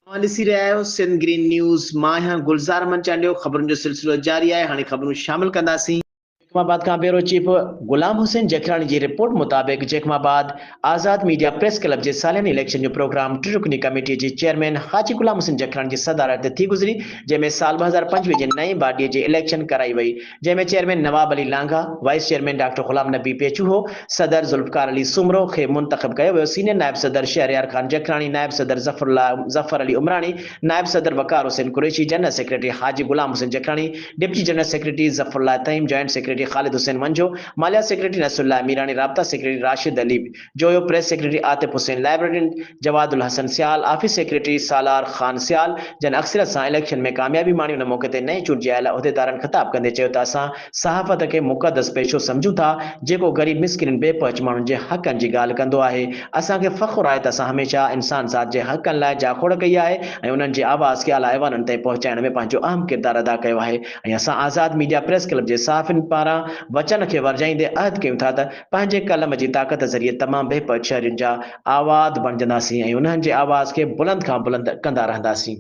ॾिसी रहिया आहियो सिंध ग्रीन न्यूज़। मां आहियां गुलज़ार अहमद चांडियो। ख़बरुनि जो सिलसिलो जारी आहे। हाणे ख़बरूं शामिल कंदासीं। जैकमाबाद का ब्यूरो चीफ गुलाम हुसैन जखरानी की रिपोर्ट मुताबिक जैकमाबाद आज़ाद मीडिया प्रेस क्लब के सालियानी इलेक्शन जो प्रोग्राम टिरुकनी कमेटी के चेयरमैन हाजी गुलाम हुसैन जखरानी की सदारत थी गुज़री, जंहिंमें साल 2025 जे नई बाडीअ जी इलेक्शन कराई वई, जंहिंमें chairman Nawab Ali लांघा, wise chairman doctor Ghulam Nabi पेचूहो, सदर जुल्फकार अली सुमरो खे मुंतखब कयो वियो। सीनियर नायब सदर शहरयार खान जखरानी, नायब सदर जफर अली उमरानी, नायब सदर Waqar Hussain Qureshi, general secretary Haji Ghulam Hussain Jakhrani, deputy general secretary Zafarullah Taim, joint secretary Khalid Hussain Manjo, मालिया सेक्रेटरी नसरुल्लाह मीरानी, राब्ता secretary Rashid Ali Joyo, press secretary Atif Hussain, librarian Jawadul Hassan Sial, office secretary Salar Khan Sial, जन अक्सरियत सां इलेक्शन में कामयाबी माणी। उन मौके ते नई चूंडियल आयल उहिदेदारनि ख़िताब कंदे चयो त असां सहाफ़त खे मुक़दस पेशो सम्झूं था, जेको ग़रीब मिसकिन बेपहुच माण्हुनि जे हक़नि जी ॻाल्हि कंदो आहे। असांखे फ़ख़्रु आहे त असां हमेशह इंसान ज़ात जे हक़नि लाइ जाखोड़ कई आहे ऐं उन्हनि जे आवाज़ खे आला अहवालनि ताईं पहुचाइण में पंहिंजो अहम किरदारु अदा कयो आहे। ऐं असां आज़ाद मीडिया प्रेस क्लब जे सहाफ़ियुनि पारां वचन खे वरजाईंदे अहद कयूं था त पंहिंजे कलम जी ताक़त ज़रिए तमामु बेपहुच शहरियुनि जा आवाज़ बणिजंदासीं ऐं उन्हनि जे आवाज़ खे बुलंद खां बुलंद कंदा रहंदासीं।